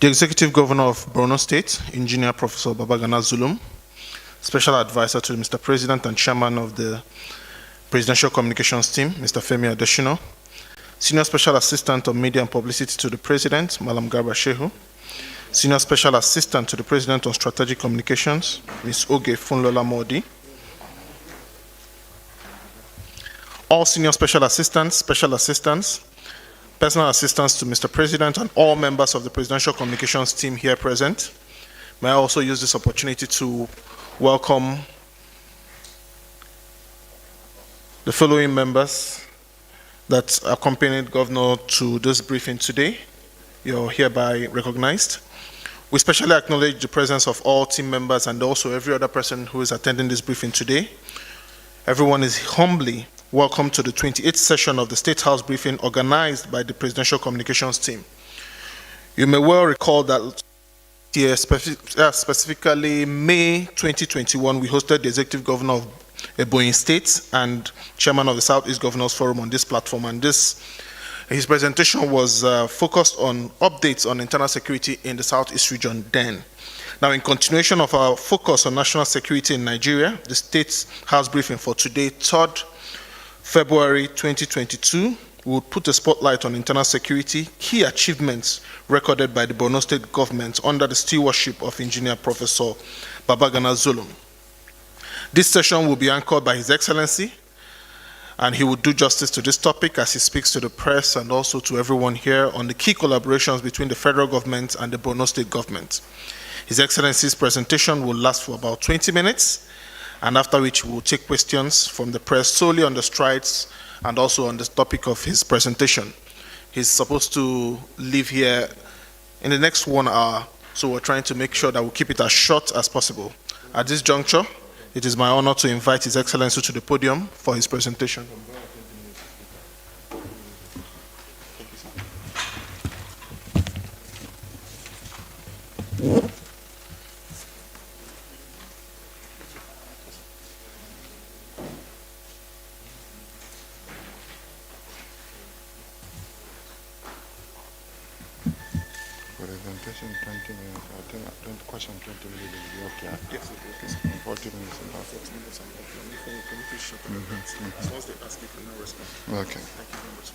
The Executive Governor of Borno State, Engineer Professor Babagana Zulum, Special Advisor to Mr. President and Chairman of the Presidential Communications Team, Mr. Femi Adesina, Senior Special Assistant on Media and Publicity to the President, Malam Garba Shehu, Senior Special Assistant to the President on Strategic Communications, Ms. Oge Funlola Modi, all Senior Special Assistants, Personal Assistants to Mr. President, and all members of the Presidential Communications Team here present. May I also use this opportunity to welcome the following members that accompanied Governor to this briefing today. You're hereby recognized. We especially acknowledge the presence of all team members and also every other person who is attending this briefing today. Everyone is humbly welcome to the 28th session of the State House briefing organized by the Presidential Communications Team. You may well recall that here, specifically May 2021, we hosted the Executive Governor of Borno State and Chairman of the Southeast Governors Forum on this platform, and his presentation was focused on updates on internal security in the Southeast region then. Now, in continuation of our focus on national security in Nigeria, the State House briefing for today, 3rd February 2022, will put a spotlight on internal security, key achievements recorded by the Borno State government under the stewardship of Engineer Professor Babagana Zulum. This session will be anchored by His Excellency, and he will do justice to this topic as he speaks to the press and also to everyone here on the key collaborations between the federal government and the Borno State government. His Excellency's presentation will last for about 20 minutes, and after which we will take questions from the press solely on the strides and also on the topic of his presentation. He's supposed to leave here in the next 1 hour, so we're trying to make sure that we keep it as short as possible. At this juncture, it is my honor to invite His Excellency to the podium for his presentation. Presentation 20 minutes. I think question 20 minutes will be okay. Yes, okay. 40 minutes and half. Once they ask, you can now respond. Okay. Thank you very much.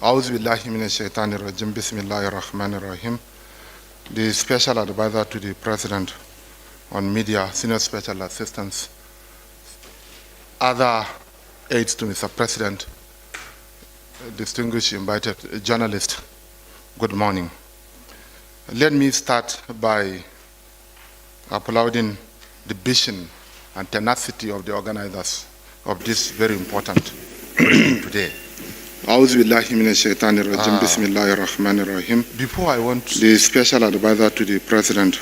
أعوذ بالله من الشيطان الرجيم بسم الله الرحمن الرحيم. The Special Advisor to the President on Media, Senior Special Assistants, other aides to Mr. President, distinguished invited journalists, good morning. Let me start by applauding the vision and tenacity of the organizers of this very important briefing today. Before I want to the Special Advisor to the President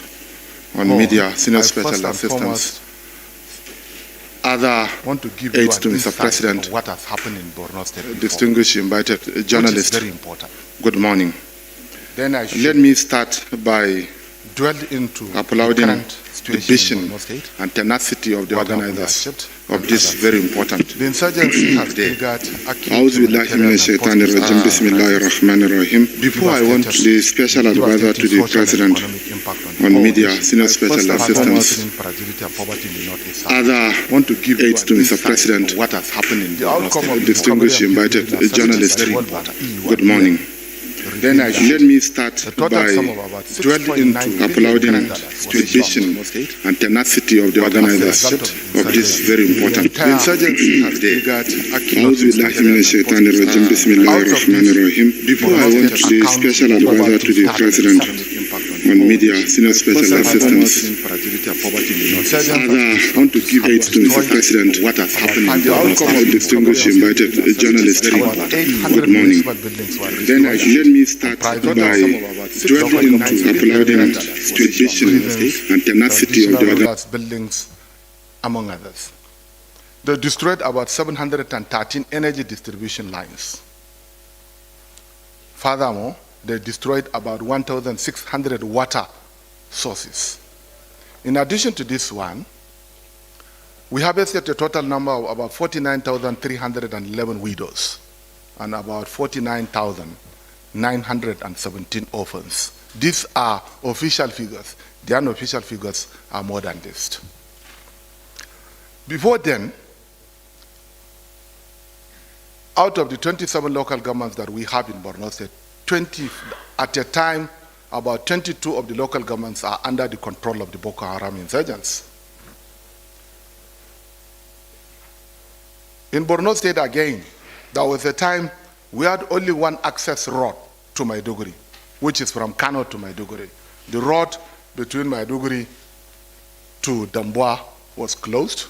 on Media, Senior Special Assistants, other aides to Mr. President, what has happened in Borno State, distinguished invited journalists, very important. Good morning. Then I Let me start by dwell into applauding the vision State and tenacity of the organizers of this very important the insurgency has day. triggered Before I want the Special Advisor to the President on Media, Senior Special Assistants, other aides to Mr. President, what has happened in the distinguished invited journalists, good morning. Then Let me start by dwelling into applauding the vision and tenacity of the organizers of this very important day. Before I want the Special Advisor to the President on Media, Senior Special Assistants, I want to give aids to Mr. President what has happened in the distinguished invited journalists. Good morning. Then let me start by dwelling into applauding the vision and tenacity of the organizers. buildings, among others. They destroyed about 713 energy distribution lines. Furthermore, they destroyed about 1,600 water sources. In addition to this one, we harvested a total number of about 49,311 widows and about 49,000 917 orphans. These are official figures. The unofficial figures are more than this. Before then, out of the 27 local governments that we have in Borno State, at a time, about 22 of the local governments are under the control of the Boko Haram insurgents. In Borno State again, there was a time we had only one access road to Maiduguri, which is from Kano to Maiduguri. The road between Maiduguri to Damboa was closed.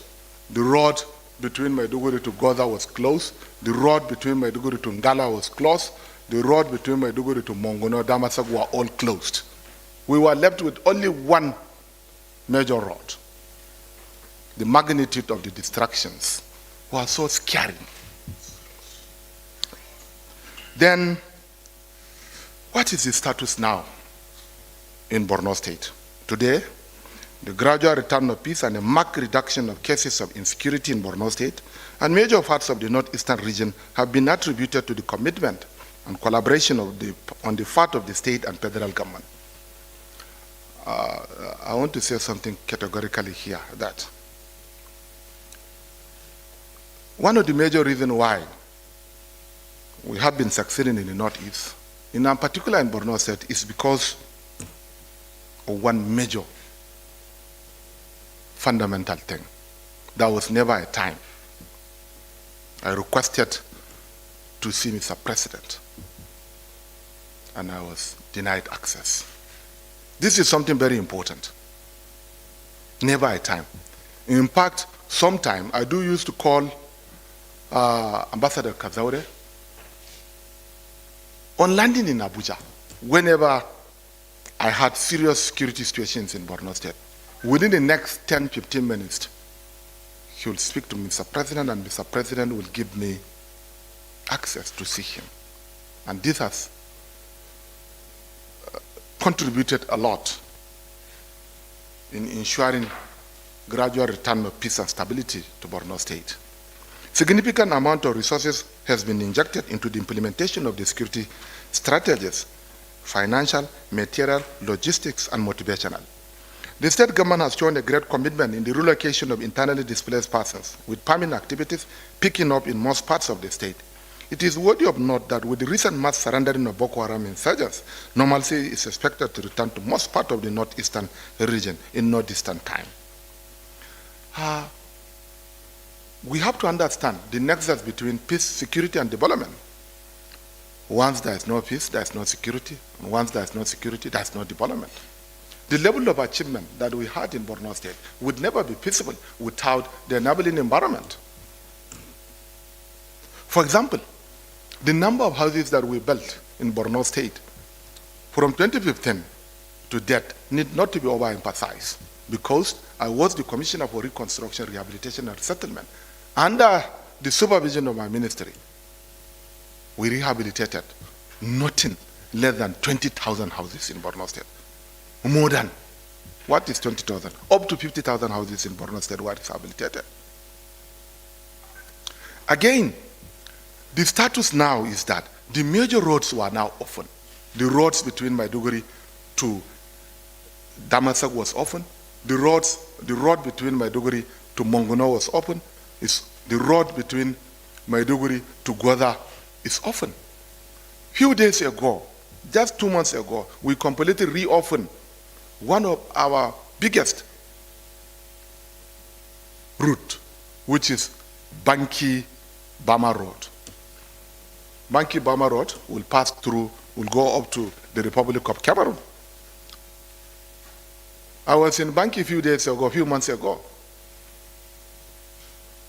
The road between Maiduguri to Goza was closed. The road between Maiduguri to Ngala was closed. The road between Maiduguri to Mongono, Damasak were all closed. We were left with only one major road. The magnitude of the destructions was so scary. Then, what is the status now in Borno State? Today, the gradual return of peace and a marked reduction of cases of insecurity in Borno State and major parts of the northeastern region have been attributed to the commitment and collaboration on the part of the state and federal government. I want to say something categorically here, that one of the major reasons why we have been succeeding in the Northeast, in particular in Borno State, is because of one major fundamental thing. There was never a time I requested to see Mr. President, and I was denied access. This is something very important. Never a time. In fact, sometime I do used to call Ambassador Kazaure on landing in Abuja. Whenever I had serious security situations in Borno State, within the next 10-15 minutes, he will speak to Mr. President, and Mr. President will give me access to see him. And this has contributed a lot in ensuring gradual return of peace and stability to Borno State. Significant amount of resources has been injected into the implementation of the security strategies, financial, material, logistics, and motivational. The state government has shown a great commitment in the relocation of internally displaced persons, with permanent activities picking up in most parts of the state. It is worthy of note that with the recent mass surrendering of Boko Haram insurgents, normalcy is expected to return to most part of the northeastern region in no distant time. We have to understand the nexus between peace, security, and development. Once there is no peace, there is no security. And once there is no security, there is no development. The level of achievement that we had in Borno State would never be feasible without the enabling environment. For example, the number of houses that we built in Borno State from 2015 to date need not to be overemphasized, because I was the Commissioner for Reconstruction, Rehabilitation, and Settlement. Under the supervision of my ministry, we rehabilitated nothing less than 20,000 houses in Borno State. More than, what is 20,000? Up to 50,000 houses in Borno State were rehabilitated. Again, the status now is that the major roads were now open. The roads between Maiduguri to Damasak was open. The road between Maiduguri to Mongono was open. The road between Maiduguri to Goza is open. Few days ago, just 2 months ago, we completely reopened one of our biggest route, which is Banki-Bama Road. Banki-Bama Road will pass through, will go up to the Republic of Cameroon. I was in Banki a few months ago.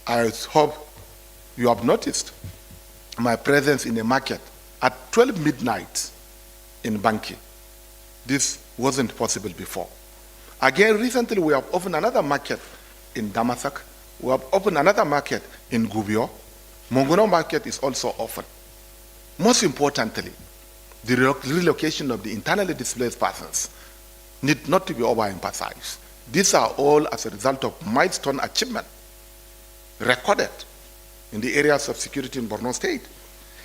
I hope you have noticed my presence in a market at 12 midnight in Banki. This wasn't possible before. Again, recently we have opened another market in Damasak. We have opened another market in Gubio. Mongono market is also open. Most importantly, the relocation of the internally displaced persons need not to be overemphasized. These are all as a result of milestone achievement recorded in the areas of security in Borno State.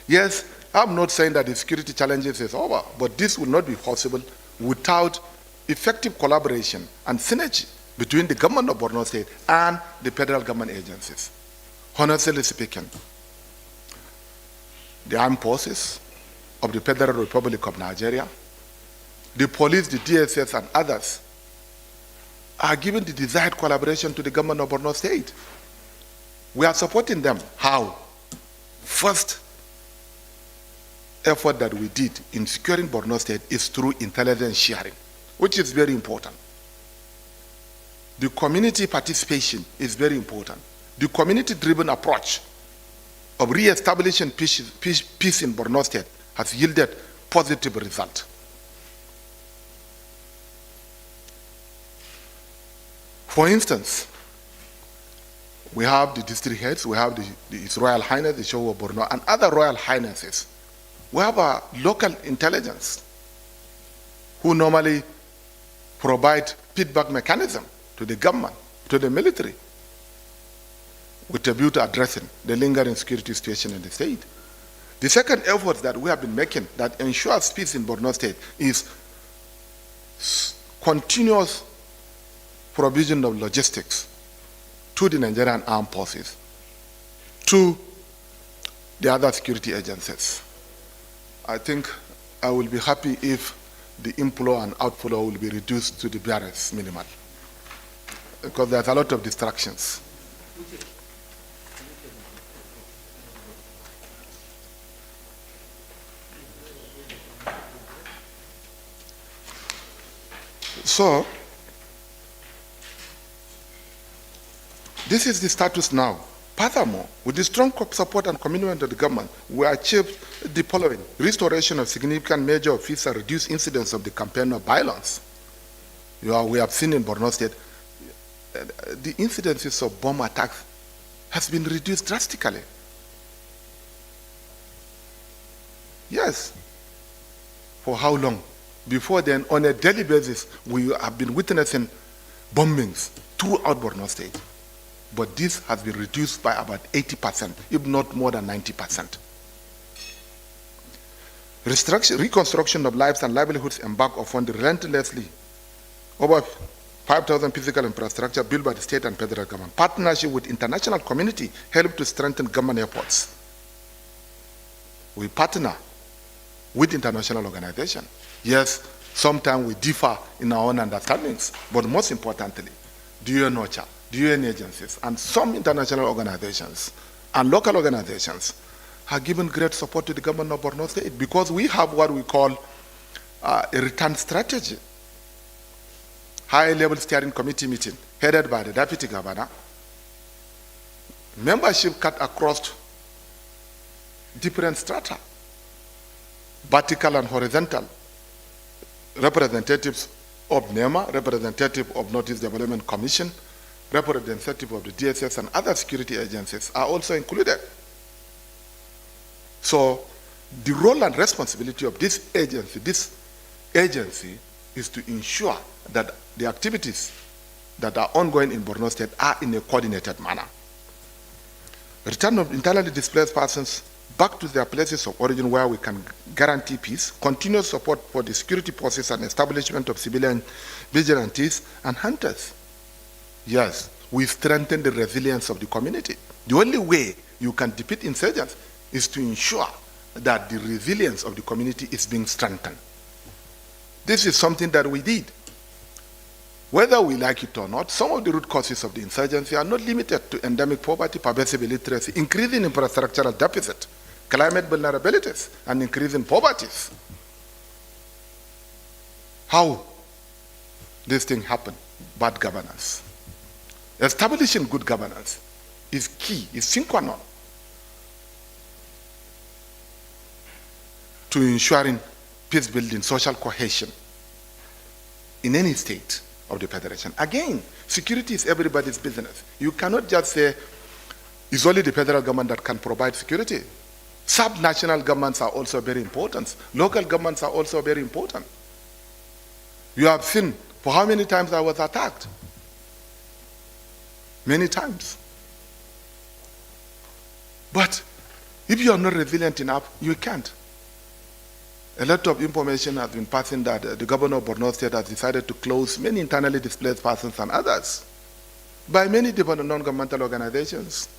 Yes, I'm not saying that the security challenges is over, but this will not be possible without effective collaboration and synergy between the government of Borno State and the federal government agencies. Honestly speaking, the armed forces of the Federal Republic of Nigeria, the police, the DSS, and others are giving the desired collaboration to the government of Borno State. We are supporting them. How? First effort that we did in securing Borno State is through intelligence sharing, which is very important. The community participation is very important. The community-driven approach of re-establishing peace in Borno State has yielded positive results. For instance, we have the district heads, we have His Royal Highness, the Show of Borno, and other Royal Highnesses. We have a local intelligence who normally provide feedback mechanism to the government, to the military, with a view to addressing the lingering security situation in the state. The second effort that we have been making that ensures peace in Borno State is continuous provision of logistics to the Nigerian armed forces, to the other security agencies. I think I will be happy if the inflow and outflow will be reduced to the barest minimal, because there's a lot of distractions. So, this is the status now. Furthermore, with the strong support and commitment of the government, we achieved the following: restoration of significant major peace and reduced incidents of the campaign of violence. We have seen in Borno State, the incidences of bomb attacks has been reduced drastically. Yes. For how long? Before then, on a daily basis, we have been witnessing bombings throughout Borno State. But this has been reduced by about 80%, if not more than 90%. Reconstruction of lives and livelihoods embarked upon relentlessly. Over 5,000 physical infrastructure built by the state and federal government. Partnership with international community helped to strengthen government efforts. We partner with international organizations. Yes, sometimes we differ in our own understandings, but most importantly, the UN OCHA, the UN agencies, and some international organizations and local organizations have given great support to the government of Borno State because we have what we call a return strategy. High-level steering committee meeting headed by the deputy governor. Membership cut across different strata, vertical and horizontal. Representatives of NEMA, representative of Northeast Development Commission, representative of the DSS and other security agencies are also included. So the role and responsibility of this agency is to ensure that the activities that are ongoing in Borno State are in a coordinated manner. Return of internally displaced persons back to their places of origin where we can guarantee peace, continuous support for the security forces and establishment of civilian vigilantes and hunters. Yes, we strengthen the resilience of the community. The only way you can defeat insurgents is to ensure that the resilience of the community is being strengthened. This is something that we did. Whether we like it or not, some of the root causes of the insurgency are not limited to endemic poverty, pervasive illiteracy, increasing infrastructural deficit, climate vulnerabilities, and increasing poverties. How this thing happen? Bad governance. Establishing good governance is key, is sine qua non to ensuring peace building, social cohesion in any state of the Federation. Again, security is everybody's business. You cannot just say it's only the federal government that can provide security. Sub-national governments are also very important. Local governments are also very important. You have seen for how many times I was attacked. Many times. But if you are not resilient enough, you can't. A lot of information has been passing that the governor of Borno State has decided to close many internally displaced persons and others by many different non-governmental organizations.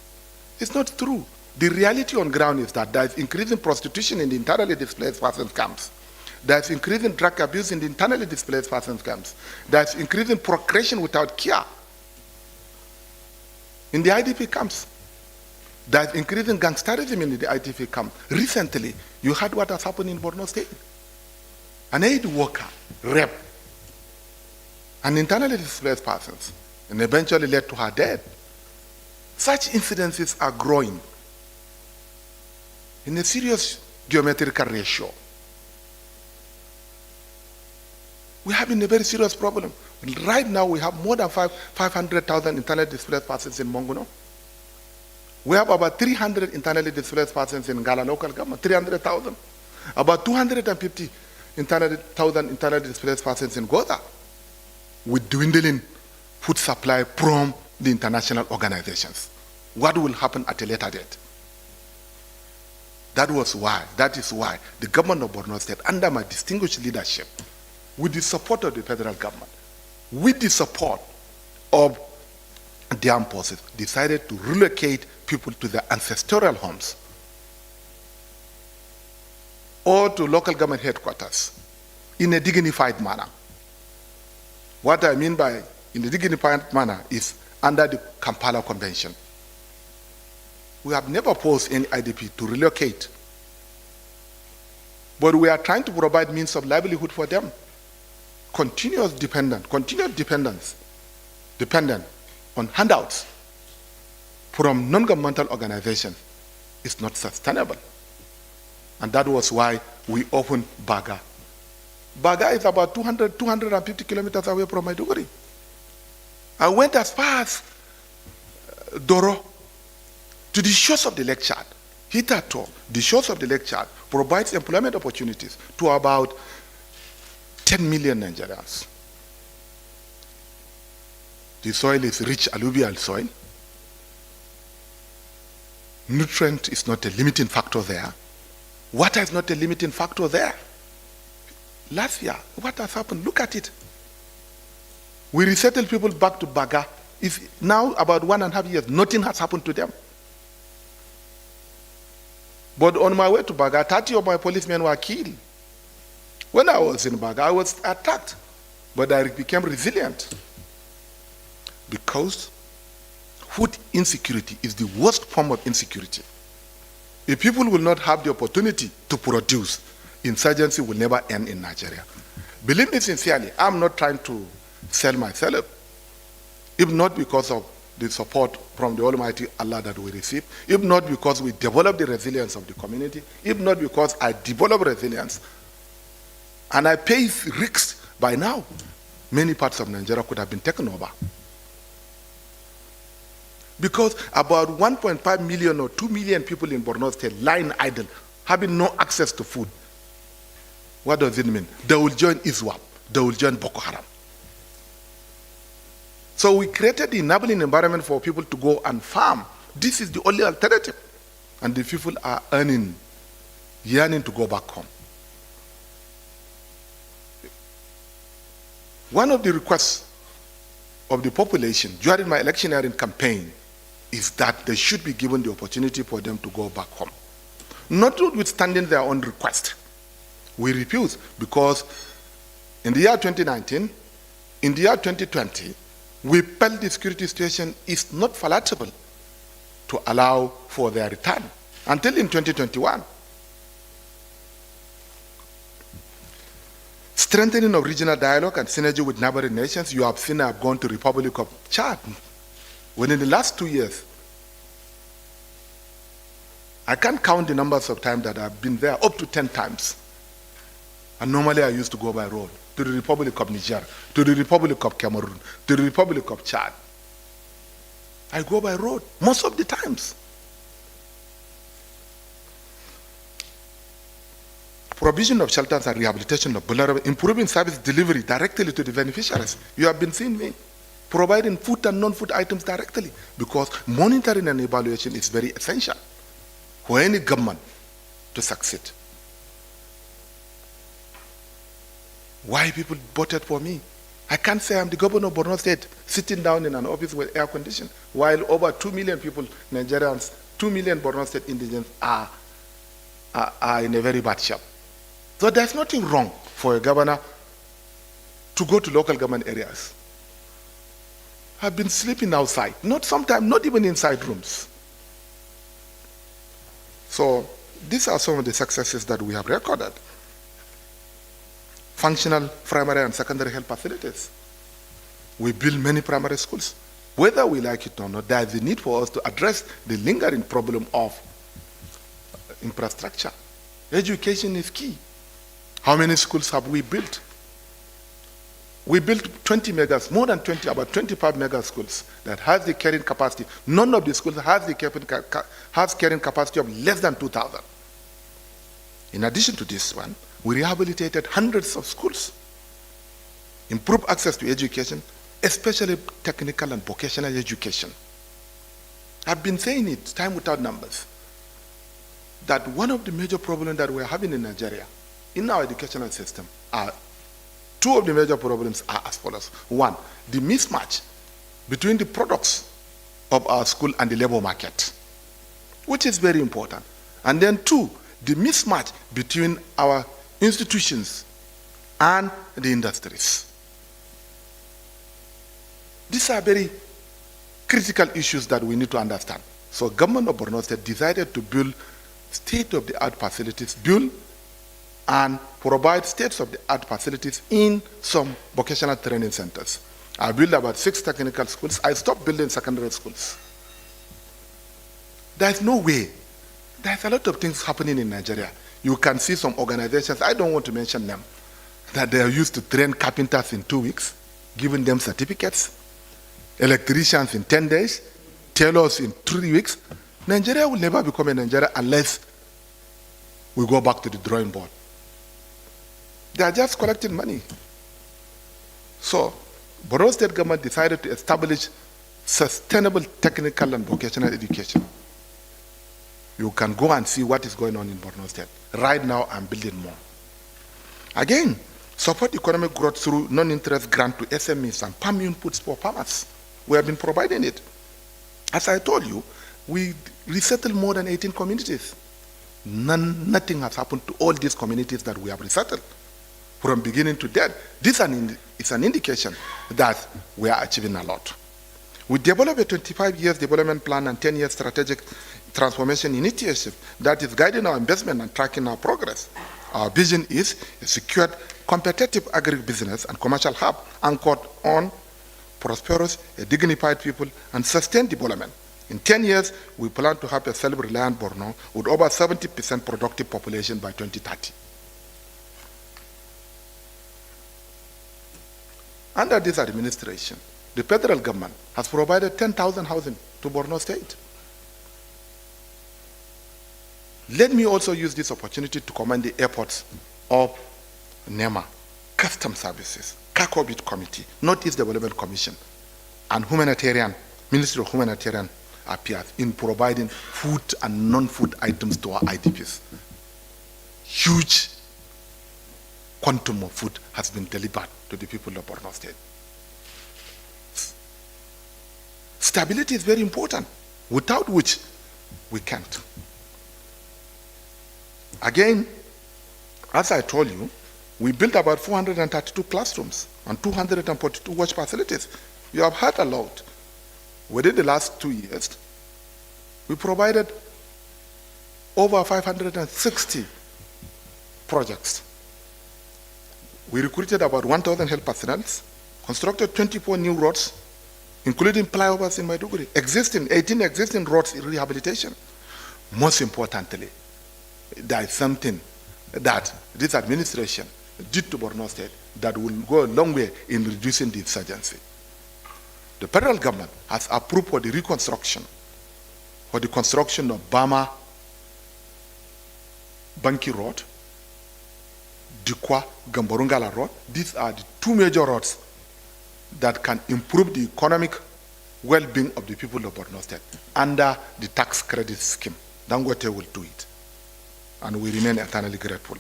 It's not true. The reality on ground is that there is increasing prostitution in the internally displaced persons camps. There's increasing drug abuse in the internally displaced persons camps. There's increasing procreation without care in the IDP camps. There's increasing gangsterism in the IDP camp. Recently, you heard what has happened in Borno State. An aid worker raped an internally displaced person and eventually led to her death. Such incidences are growing in a serious geometrical ratio. We have a very serious problem. Right now, we have more than 500,000 internally displaced persons in Monguno. We have about 300 internally displaced persons in Ngala local government, 300,000. About 250,000 internally displaced persons in Goza, with dwindling food supply from the international organizations. What will happen at a later date? That is why the government of Borno State, under my distinguished leadership, with the support of the federal government, with the support of the armed forces, decided to relocate people to their ancestral homes or to local government headquarters in a dignified manner. What I mean by in a dignified manner is under the Kampala Convention. We have never forced any IDP to relocate, but we are trying to provide means of livelihood for them. Continuous dependence dependent on handouts from non-governmental organizations is not sustainable. And that was why we opened Baga. Baga is about 250 kilometers away from Maiduguri. I went as far as Doro to the shores of the Lake Chad. Hitherto, the shores of the Lake Chad provides employment opportunities to about 10 million Nigerians. The soil is rich alluvial soil. Nutrient is not a limiting factor there. Water is not a limiting factor there. Last year, what has happened? Look at it. We resettled people back to Baga. It's now about 1.5 years, nothing has happened to them. But on my way to Baga, 30 of my policemen were killed. When I was in Baga, I was attacked, but I became resilient. Because food insecurity is the worst form of insecurity. If people will not have the opportunity to produce, insurgency will never end in Nigeria. Believe me sincerely, I'm not trying to sell myself. If not because of the support from the Almighty Allah that we receive, if not because we develop the resilience of the community, if not because I develop resilience, and I pay risks by now, many parts of Nigeria could have been taken over. Because about 1.5 million or 2 million people in Borno State lying idle, having no access to food. What does it mean? They will join ISWAP. They will join Boko Haram. So we created the enabling environment for people to go and farm. This is the only alternative. And the people are yearning to go back home. One of the requests of the population during my electioneering campaign is that they should be given the opportunity for them to go back home. Notwithstanding their own request, we refuse because in the year 2019, in the year 2020, we felt the security situation is not palatable to allow for their return until in 2021. Strengthening of regional dialogue and synergy with neighboring nations, you have seen I have gone to the Republic of Chad. Within the last 2 years, I can't count the numbers of times that I've been there, up to 10 times. And normally I used to go by road to the Republic of Niger, to the Republic of Cameroon, to the Republic of Chad. I go by road most of the times. Provision of shelters and rehabilitation of vulnerable, improving service delivery directly to the beneficiaries. You have been seeing me providing food and non-food items directly because monitoring and evaluation is very essential for any government to succeed. why people voted for me. I can't say I'm the governor of Borno State sitting down in an office with air conditioning while over 2 million people, Nigerians, 2 million Borno State indigents are in a very bad shape. So there's nothing wrong for a governor to go to local government areas. I've been sleeping outside, not even inside rooms. So these are some of the successes that we have recorded. Functional primary and secondary health facilities. We build many primary schools. Whether we like it or not, there is a need for us to address the lingering problem of infrastructure. Education is key. How many schools have we built? We built 20 megas, more than 20, about 25 mega schools that has the carrying capacity. None of the schools has carrying capacity of less than 2,000. In addition to this one, we rehabilitated hundreds of schools, improved access to education, especially technical and vocational education. I've been saying it time without numbers, that one of the major problems that we're having in Nigeria, in our educational system, two of the major problems are as follows. One, the mismatch between the products of our school and the labor market, which is very important. And then two, the mismatch between our institutions and the industries. These are very critical issues that we need to understand. So government of Borno State decided to build state-of-the-art facilities, build and provide state-of-the-art facilities in some vocational training centers. I built about 6 technical schools. I stopped building secondary schools. There's no way. There's a lot of things happening in Nigeria. You can see some organizations, I don't want to mention them, that they are used to train carpenters in 2 weeks, giving them certificates, electricians in 10 days, tailors in 3 weeks. Nigeria will never become a Nigeria unless we go back to the drawing board. They are just collecting money. So, Borno State government decided to establish sustainable technical and vocational education. You can go and see what is going on in Borno State. Right now, I'm building more. Again, support economic growth through non-interest grant to SMEs and farm inputs for farmers. We have been providing it. As I told you, we resettled more than 18 communities. Nothing has happened to all these communities that we have resettled. From beginning to death, this is an indication that we are achieving a lot. We developed a 25 years development plan and 10 years strategic transformation initiative that is guiding our investment and tracking our progress. Our vision is a secured, competitive agribusiness and commercial hub anchored on prosperous, dignified people and sustained development. In 10 years, we plan to have a self-reliant Borno with over 70% productive population by 2030. Under this administration, the federal government has provided 10,000 housing to Borno State. Let me also use this opportunity to commend the efforts of NEMA, Custom Services, CACOBIT Committee, Northeast Development Commission, and Ministry of Humanitarian Affairs in providing food and non-food items to our IDPs. Huge quantum of food has been delivered to the people of Borno State. Stability is very important, without which we can't. Again, as I told you, we built about 432 classrooms and 242 watch facilities. You have heard a lot. Within the last 2 years, we provided over 560 projects. We recruited about 1,000 health personnel, constructed 24 new roads, including flyovers in Maiduguri, 18 existing roads in rehabilitation. Most importantly, there is something that this administration did to Borno State that will go a long way in reducing the insurgency. The federal government has approved for the reconstruction, for the construction of Bama Banki Road, Dikwa Gamborungala Road. These are the 2 major roads that can improve the economic well-being of the people of Borno State under the tax credit scheme. Dangote will do it, and we remain eternally grateful.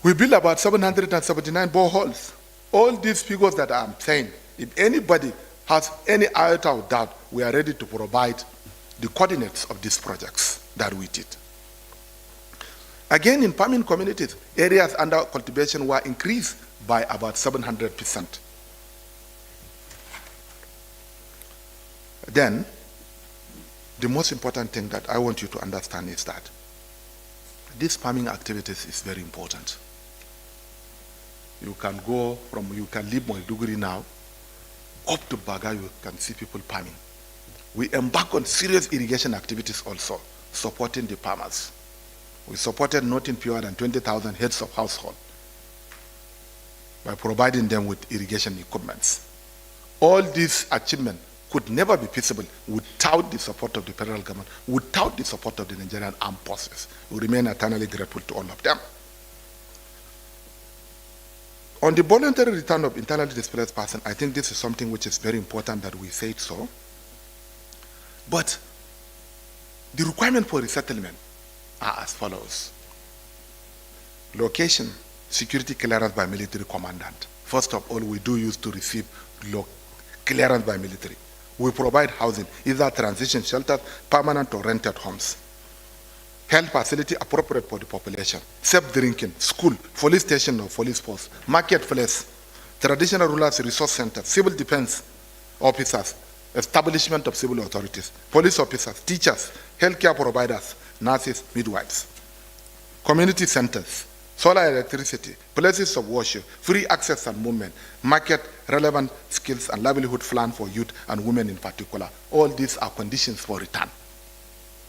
We built about 779 boreholes. All these figures that I'm saying, if anybody has any iota of doubt, we are ready to provide the coordinates of these projects that we did. Again, in farming communities, areas under cultivation were increased by about 700%. Then, the most important thing that I want you to understand is that these farming activities is very important. You can leave Maiduguri now, up to Baga, you can see people farming. We embark on serious irrigation activities also, supporting the farmers. We supported nothing fewer than 20,000 heads of household by providing them with irrigation equipments. All these achievements could never be feasible without the support of the federal government, without the support of the Nigerian armed forces. We remain eternally grateful to all of them. On the voluntary return of internally displaced persons, I think this is something which is very important that we say it so. But the requirement for resettlement are as follows. Location, security clearance by military commandant. First of all, we do use to receive clearance by military. We provide housing, either transition shelters, permanent or rented homes. Health facility appropriate for the population. Safe drinking, school, police station or police post, marketplace, traditional rulers resource center, civil defense officers, establishment of civil authorities, police officers, teachers, healthcare providers, nurses, midwives, community centers, solar electricity, places of worship, free access and movement, market relevant skills and livelihood plan for youth and women in particular. All these are conditions for return.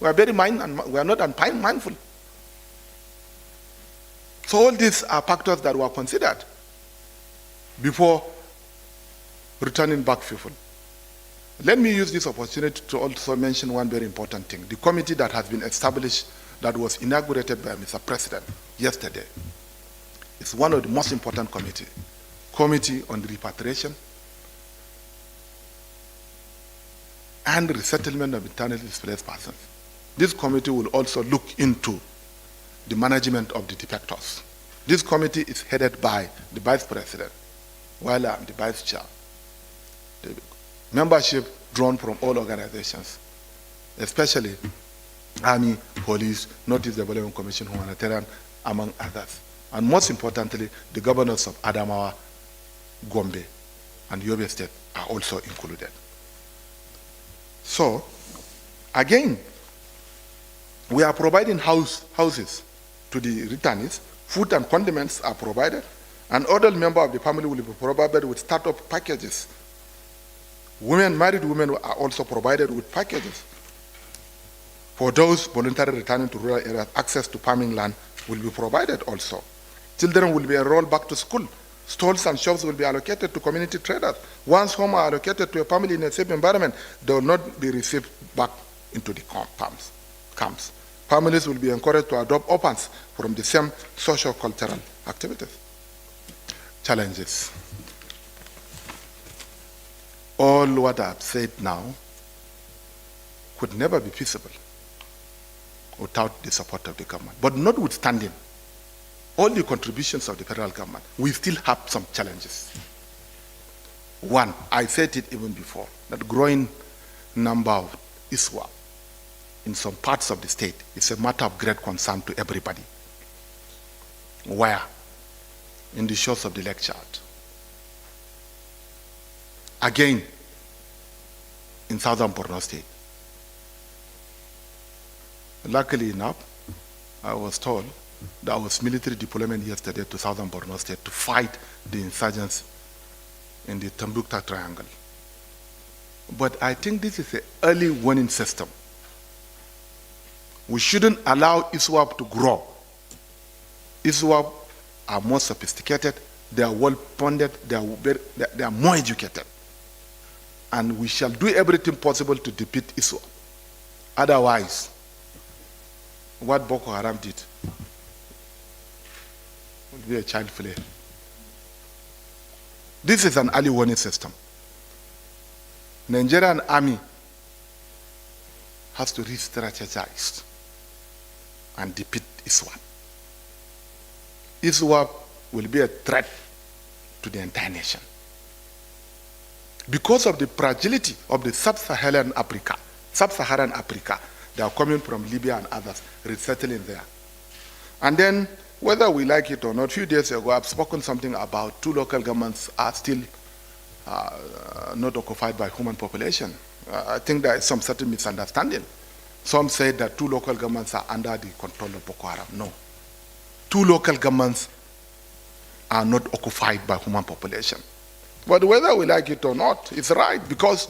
We are very we are not mindful. So all these are factors that were considered before returning back people. Let me use this opportunity to also mention one very important thing. The committee that has been established, that was inaugurated by Mr. President yesterday, is one of the most important committees. Committee on Repatriation and Resettlement of Internally Displaced Persons. This committee will also look into the management of the defectors. This committee is headed by the Vice President, while I'm the Vice Chair. The membership drawn from all organizations, especially Army, Police, Northeast Development Commission, Humanitarian, among others. And most importantly, the governors of Adamawa, Gombe, and Yobe State are also included. So, again, we are providing houses to the returnees. Food and condiments are provided. An adult member of the family will be provided with startup packages. Married women are also provided with packages. For those voluntarily returning to rural areas, access to farming land will be provided also. Children will be enrolled back to school. Stalls and shops will be allocated to community traders. Once homes are allocated to a family in a safe environment, they will not be received back into the camps. Families will be encouraged to adopt orphans from the same socio-cultural activities. Challenges. All what I've said now could never be feasible without the support of the government. But notwithstanding all the contributions of the federal government, we still have some challenges. One, I said it even before, that growing number of ISWA in some parts of the state is a matter of great concern to everybody. Where? In the shores of the Lake Chad. Again, in southern Borno State. Luckily enough, I was told there was military deployment yesterday to southern Borno State to fight the insurgents in the Tambukta Triangle. But I think this is an early warning system. We shouldn't allow ISWAP to grow. ISWAP are more sophisticated, they are well-funded, they are more educated. And we shall do everything possible to defeat ISWAP. Otherwise, what Boko Haram did will be a child play. This is an early warning system. Nigerian army has to re-strategize and defeat ISWAP. ISWAP will be a threat to the entire nation. Because of the fragility of the sub-Saharan Africa, they are coming from Libya and others, resettling there. And then, whether we like it or not, a few days ago, I've spoken something about 2 local governments are still not occupied by human population. I think there is some certain misunderstanding. Some say that 2 local governments are under the control of Boko Haram. No. 2 local governments are not occupied by human population. But whether we like it or not, it's right, because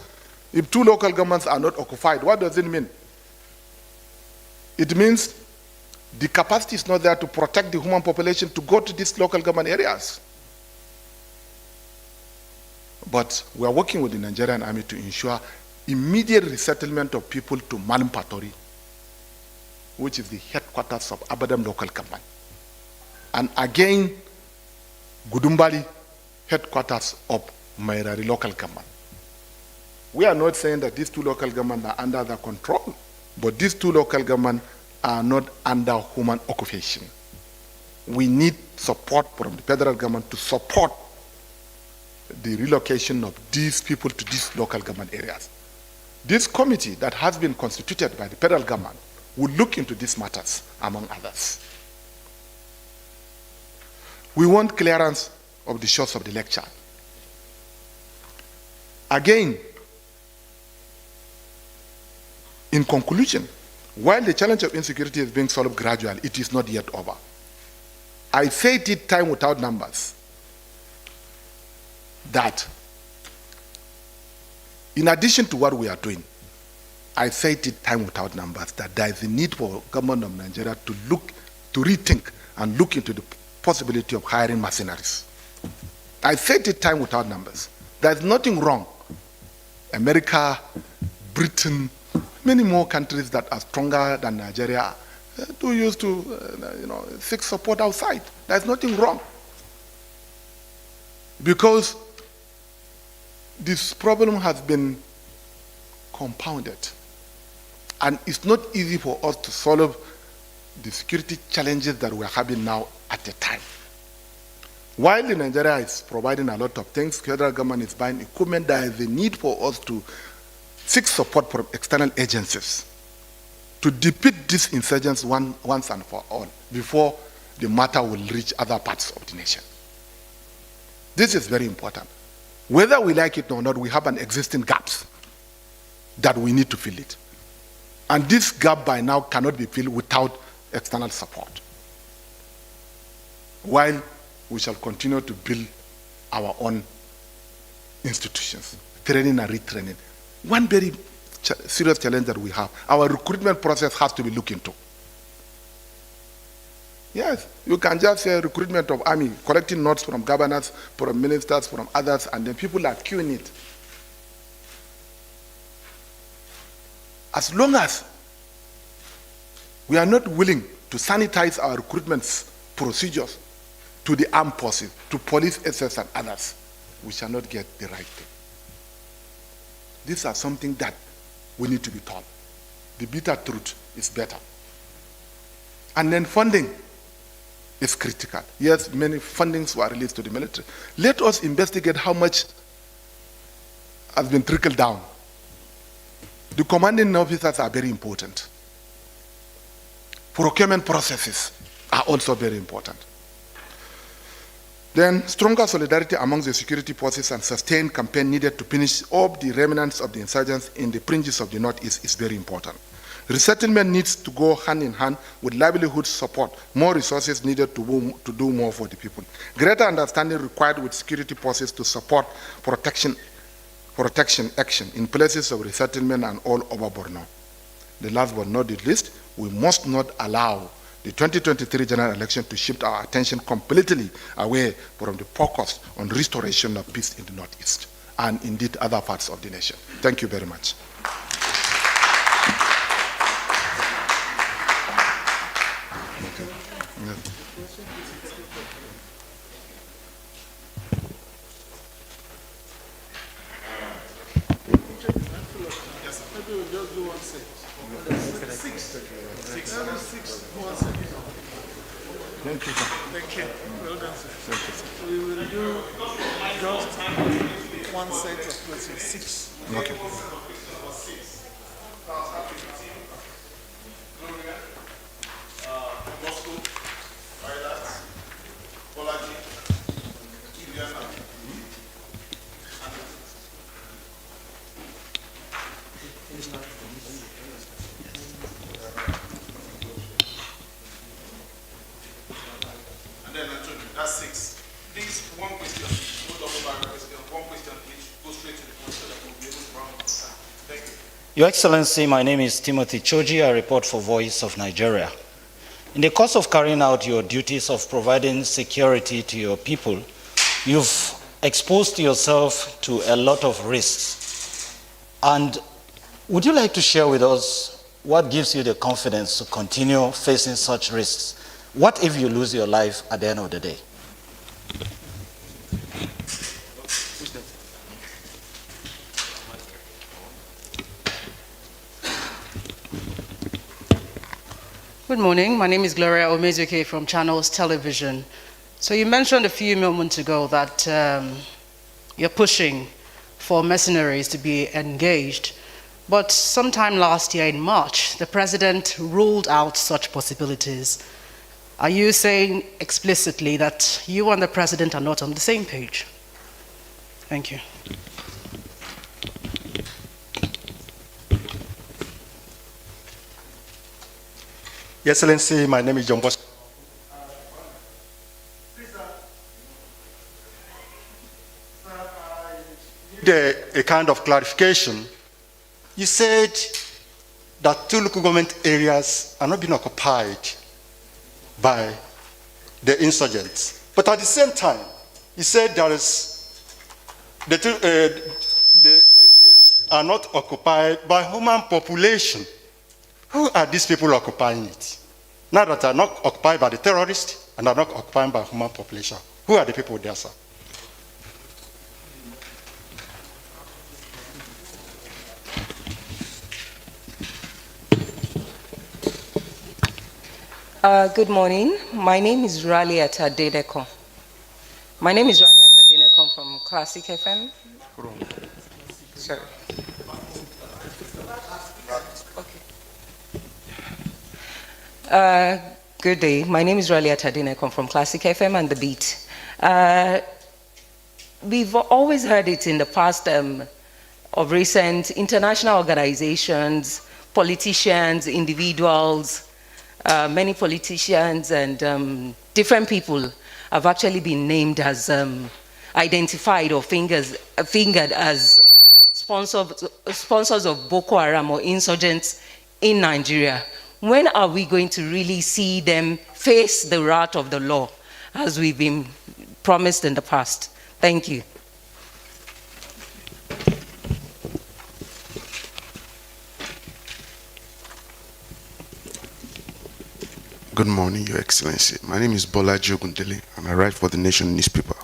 if 2 local governments are not occupied, what does it mean? It means the capacity is not there to protect the human population to go to these local government areas. But we are working with the Nigerian army to ensure immediate resettlement of people to Malumpatori, which is the headquarters of Abadam local government. And again, Gudumbali, headquarters of Mairari local government. We are not saying that these 2 local governments are under their control, but these 2 local governments are not under human occupation. We need support from the federal government to support the relocation of these people to these local government areas. This committee that has been constituted by the federal government will look into these matters, among others. We want clearance of the shores of the Lake Chad. Again, in conclusion, while the challenge of insecurity is being solved gradually, it is not yet over. I said it time without numbers that in addition to what we are doing, I said it time without numbers that there is a need for government of Nigeria to rethink and look into the possibility of hiring mercenaries. I said it time without numbers. There is nothing wrong. America, Britain, many more countries that are stronger than Nigeria do use to seek support outside. There is nothing wrong. Because this problem has been compounded. And it's not easy for us to solve the security challenges that we're having now at a time. While Nigeria is providing a lot of things, federal government is buying equipment, there is a need for us to seek support from external agencies to defeat these insurgents once and for all before the matter will reach other parts of the nation. This is very important. Whether we like it or not, we have an existing gaps that we need to fill it. And this gap by now cannot be filled without external support. While we shall continue to build our own institutions, training and retraining. One very serious challenge that we have, our recruitment process has to be looked into. Yes, you can just say recruitment of army, collecting notes from governors, from ministers, from others, and then people are queuing it. As long as we are not willing to sanitize our recruitment procedures to the armed forces, to police, SS, and others, we shall not get the right thing. These are something that we need to be taught. The bitter truth is better. And then funding is critical. Yes, many fundings were released to the military. Let us investigate how much has been trickled down. The commanding officers are very important. Procurement processes are also very important. Then, stronger solidarity among the security forces and sustained campaign needed to finish off the remnants of the insurgents in the fringes of the Northeast is very important. Resettlement needs to go hand in hand with livelihood support. More resources needed to do more for the people. Greater understanding required with security forces to support protection action in places of resettlement and all over Borno. The last but not the least, we must not allow the 2023 general election to shift our attention completely away from the focus on restoration of peace in the Northeast and indeed other parts of the nation. Thank you very much. Thank you, sir. Thank you. Well done, sir. Thank you, sir. We will do just one set of questions, 6. Okay. And then Antonio, that's 6. Please, one question, no double barrel question, one question each, go straight to the point so that we'll be able to round up the time. Thank you. Your Excellency, my name is Timothy Choji. I report for Voice of Nigeria. In the course of carrying out your duties of providing security to your people, you've exposed yourself to a lot of risks. And would you like to share with us what gives you the confidence to continue facing such risks? What if you lose your life at the end of the day? Good morning. My name is Gloria Omezuke from Channels Television. So you mentioned a few moments ago that you're pushing for mercenaries to be engaged. But sometime last year in March, the president ruled out such possibilities. Are you saying explicitly that you and the president are not on the same page? Thank you. Your Excellency, my name is John Bosco. A kind of clarification. You said that 2 local government areas are not being occupied by the insurgents. But at the same time, you said there is the areas are not occupied by human population. Who are these people occupying it? Now that are not occupied by the terrorists and are not occupied by human population. Who are the people there, sir? Good morning. My name is Raliat Adeneko. My name is Raliat Adeneko from Classic FM. Sorry. Okay. Good day. My name is Raliat Adeneko from Classic FM and The Beat. We've always heard it in the past of recent international organizations, politicians, individuals, many politicians and different people have actually been named as identified or fingered as sponsors of Boko Haram or insurgents in Nigeria. When are we going to really see them face the wrath of the law as we've been promised in the past? Thank you. Good morning, Your Excellency. My name is Bolaji Ogundele, and I write for the Nation newspaper.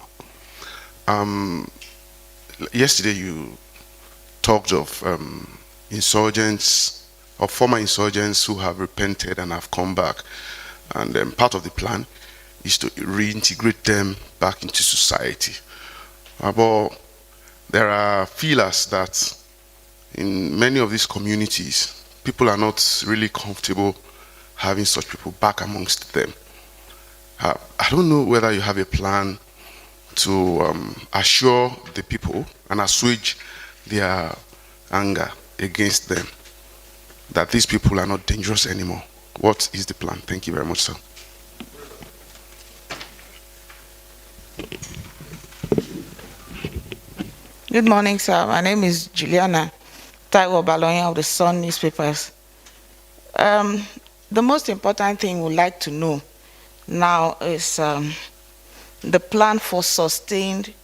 Yesterday, you talked of insurgents, or former insurgents who have repented and have come back. And part of the plan is to reintegrate them back into society. But there are feelers that in many of these communities, people are not really comfortable having such people back amongst them. I don't know whether you have a plan to assure the people and assuage their anger against them, that these people are not dangerous anymore. What is the plan? Thank you very much, sir. Good morning, sir. My name is Juliana Taiwo Baloyan of the Sun newspapers. The most important thing we'd like to know now is the plan for sustained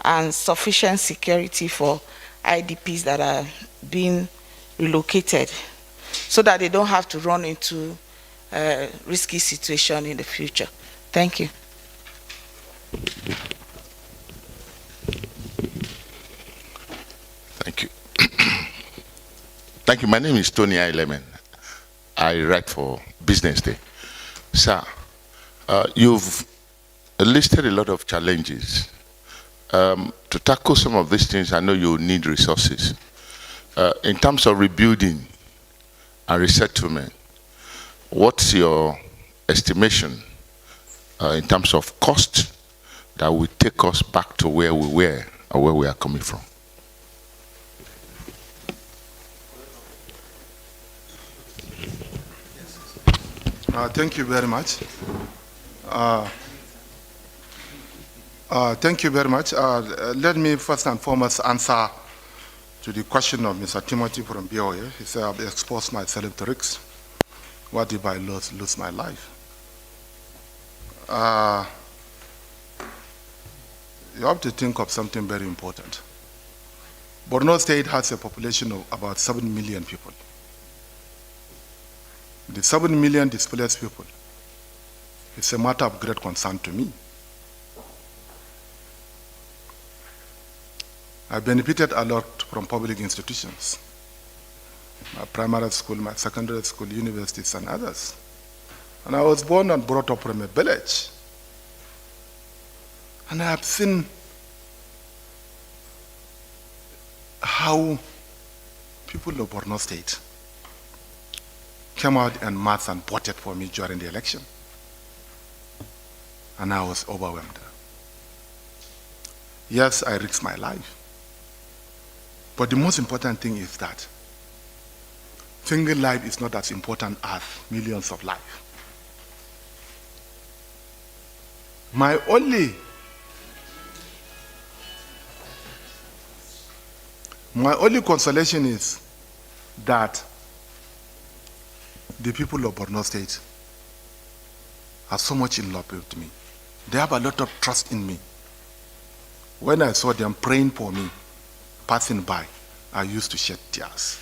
and sufficient security for IDPs that are being relocated so that they don't have to run into a risky situation in the future. Thank you. Thank you. Thank you. My name is Tony Ilemen. I write for Business Day. Sir, You've listed a lot of challenges. To tackle some of these things, I know you need resources. In terms of rebuilding and resettlement, what's your estimation in terms of cost that will take us back to where we were or where we are coming from? Thank you very much. Thank you very much. Let me first and foremost answer to the question of Mr. Timothy from BOA. He said, I've exposed myself to risks. What if I lose my life? You have to think of something very important. Borno State has a population of about 7 million people. The 7 million displaced people is a matter of great concern to me. I benefited a lot from public institutions, my primary school, my secondary school, universities, and others. And I was born and brought up from a village. And I have seen how people of Borno State came out en masse and voted for me during the election. And I was overwhelmed. Yes, I risked my life. But the most important thing is that single life is not as important as millions of lives. My only consolation is that the people of Borno State are so much in love with me. They have a lot of trust in me. When I saw them praying for me, passing by, I used to shed tears.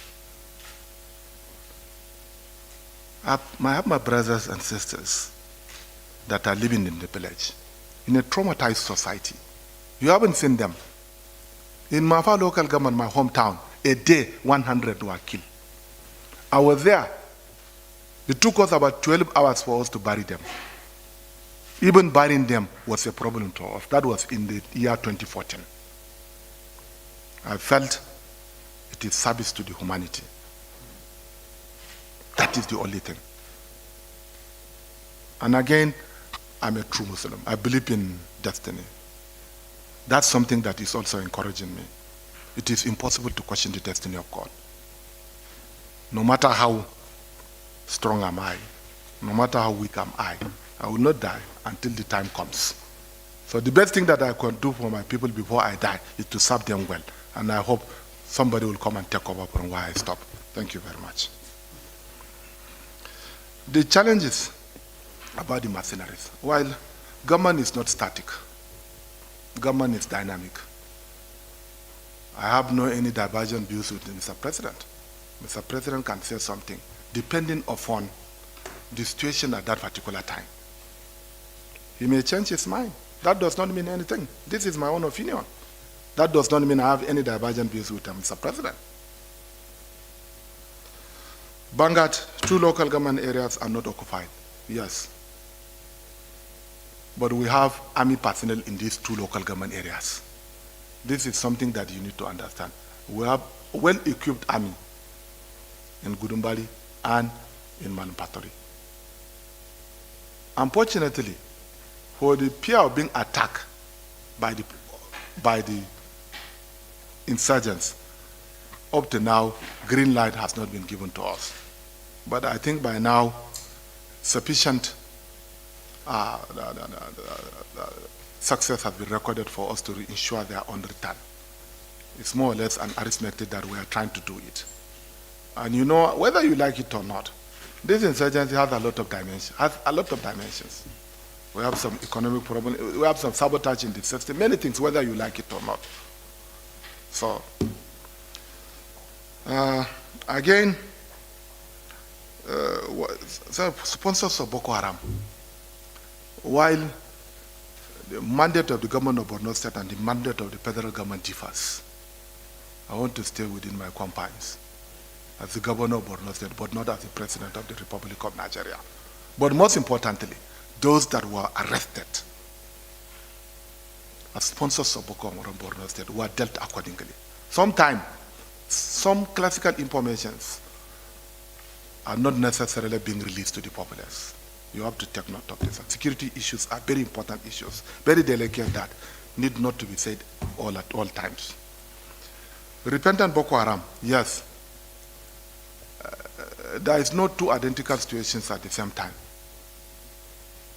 I have my brothers and sisters that are living in the village, in a traumatized society. You haven't seen them. In Mafa local government, my hometown, a day, 100 were killed. I was there. It took us about 12 hours for us to bury them. Even burying them was a problem to us. That was in the year 2014. I felt it is service to the humanity. That is the only thing. And again, I'm a true Muslim. I believe in destiny. That's something that is also encouraging me. It is impossible to question the destiny of God. No matter how strong am I, no matter how weak am I will not die until the time comes. So the best thing that I can do for my people before I die is to serve them well. And I hope somebody will come and take over from where I stop. Thank you very much. The challenges about the mercenaries. While government is not static, government is dynamic. I have no any divergent views with Mr. President. Mr. President can say something depending upon the situation at that particular time. He may change his mind. That does not mean anything. This is my own opinion. That does not mean I have any divergent views with Mr. President. Bangat, 2 local government areas are not occupied. Yes. But we have army personnel in these 2 local government areas. This is something that you need to understand. We have well-equipped army in Gudumbali and in Manupaturi. Unfortunately, for the fear of being attacked by the insurgents, up to now, green light has not been given to us. But I think by now, sufficient success has been recorded for us to ensure their own return. It's more or less an arithmetic that we are trying to do it. And you know, whether you like it or not, this insurgency has a lot of dimensions. We have some economic problems, we have some sabotage in the system, many things, whether you like it or not. So, again, sponsors of Boko Haram, while the mandate of the government of Borno State and the mandate of the federal government differs, I want to stay within my confines as the governor of Borno State, but not as the president of the Republic of Nigeria. But most importantly, those that were arrested as sponsors of Boko Haram Borno State were dealt accordingly. Sometimes, some classical informations are not necessarily being released to the populace. You have to take note of this. Security issues are very important issues, very delicate that need not to be said all at all times. Repentant Boko Haram, yes. There is no two identical situations at the same time.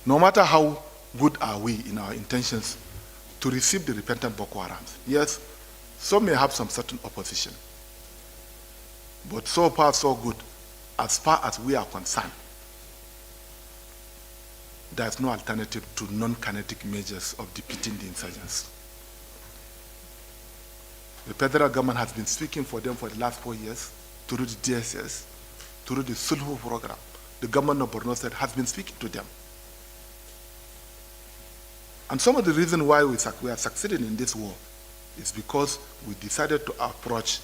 No matter how good are we in our intentions to receive the repentant Boko Harams, yes, some may have some certain opposition. But so far, so good. As far as we are concerned, there is no alternative to non-kinetic measures of defeating the insurgents. The federal government has been speaking for them for the last 4 years through the DSS, through the Sulhu program. The government of Borno State has been speaking to them. And some of the reasons why we are succeeding in this war is because we decided to approach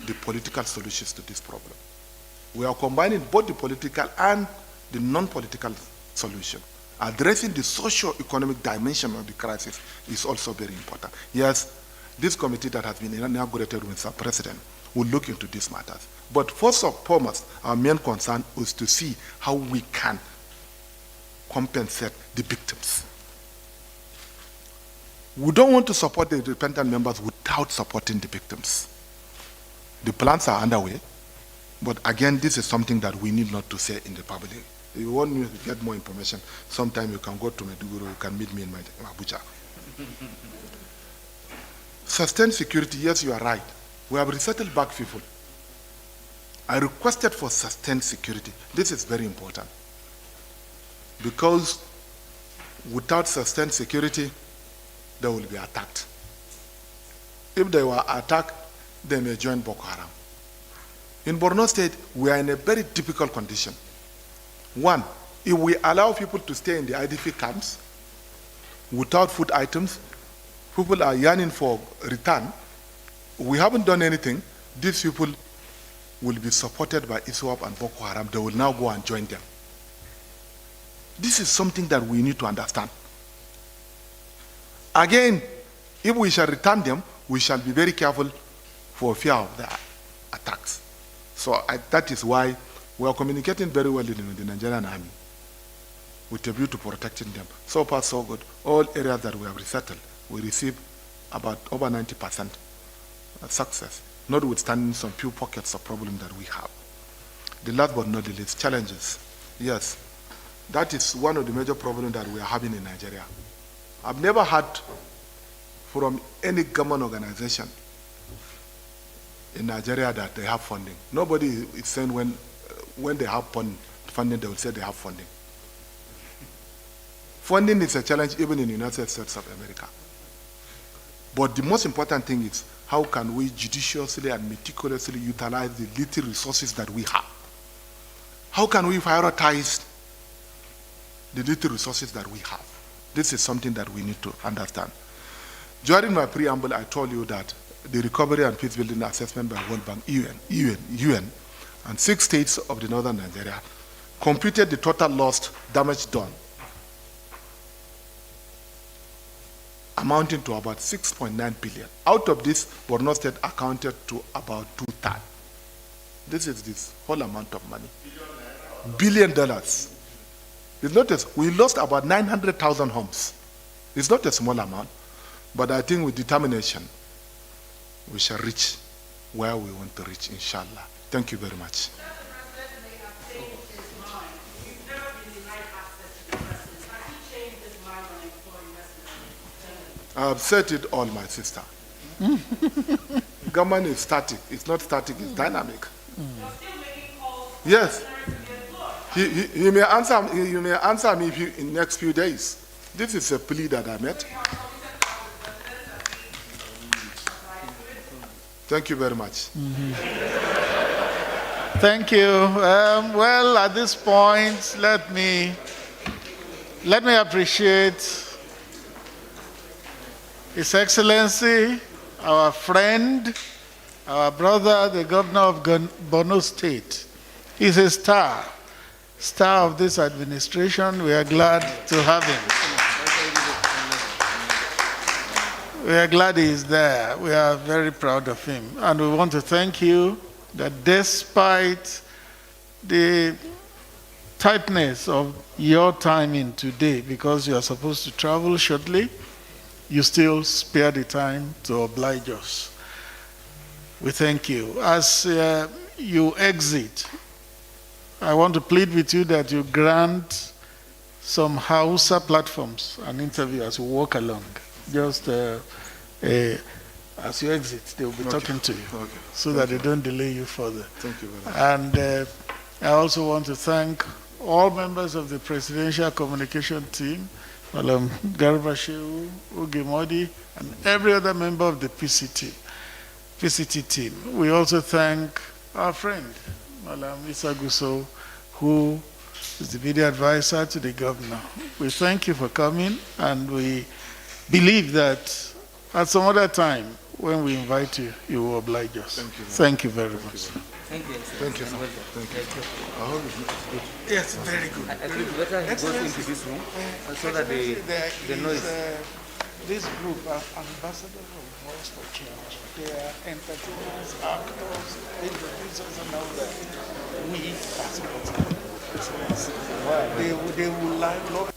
the political solutions to this problem. We are combining both the political and the non-political solution. Addressing the socio-economic dimension of the crisis is also very important. Yes, this committee that has been inaugurated with our president will look into these matters. But first and foremost, our main concern is to see how we can compensate the victims. We don't want to support the repentant members without supporting the victims. The plans are underway, but again, this is something that we need not to say in the public. If you want me to get more information, sometime you can go to Maiduguri, you can meet me in Abuja. Sustained security, yes, you are right. We have resettled back people. I requested for sustained security. This is very important. Because without sustained security, they will be attacked. If they were attacked, they may join Boko Haram. In Borno State, we are in a very difficult condition. One, if we allow people to stay in the IDP camps without food items, people are yearning for return. We haven't done anything. These people will be supported by ISWAP and Boko Haram. They will now go and join them. This is something that we need to understand. Again, if we shall return them, we shall be very careful for fear of the attacks. So that is why we are communicating very well in the Nigerian army with a view to protecting them. So far, so good. All areas that we have resettled, we receive about over 90% success, notwithstanding some few pockets of problem that we have. The last but not the least, challenges. Yes, that is one of the major problems that we are having in Nigeria. I've never heard from any government organization in Nigeria that they have funding. Nobody is saying when they have funding, they will say they have funding. Funding is a challenge even in the United States of America. But the most important thing is how can we judiciously and meticulously utilize the little resources that we have? How can we prioritize the little resources that we have? This is something that we need to understand. During my preamble, I told you that the Recovery and Peace Building Assessment by World Bank, UN, and 6 states of the northern Nigeria computed the total lost, damage done, amounting to about 6.9 billion. Out of this, Borno State accounted to about 2/3. This is this whole amount of money. $1 billion. It's not we lost about 900,000 homes. It's not a small amount, but I think with determination, we shall reach where we want to reach, inshallah. Thank you very much. I've said it all, my sister. Government is static. It's not static, it's dynamic. Yes. You may answer me in the next few days. This is a plea that I made. Thank you very much. Thank you. Well, at this point, let me appreciate His Excellency, our friend, our brother, the governor of Borno State. He's a star. star of this administration. We are glad to have him. We are glad he is there. We are very proud of him. And we want to thank you that despite the tightness of your timing today, because you are supposed to travel shortly, you still spare the time to oblige us. We thank you. As you exit, I want to plead with you that you grant some Hausa platforms and interview as you walk along. Just as you exit, they will be talking to you, so that they don't delay you further. Thank you very much. And I also want to thank all members of the Presidential Communication Team, Malam Garba Shehu, Ugi Modi, and every other member of the PCT team. We also thank our friend, Malam Isa Gusso, who is the media advisor to the governor. We thank you for coming, and we believe that at some other time, when we invite you, you will oblige us. Thank you very much. Thank you. Thank you. I hope it's good. Yes, very good. I think it's better he goes into this room so that the noise. This group are ambassadors of Voice for Change. They are entertainers, actors, introducers, and all that. We are supporting them. They will love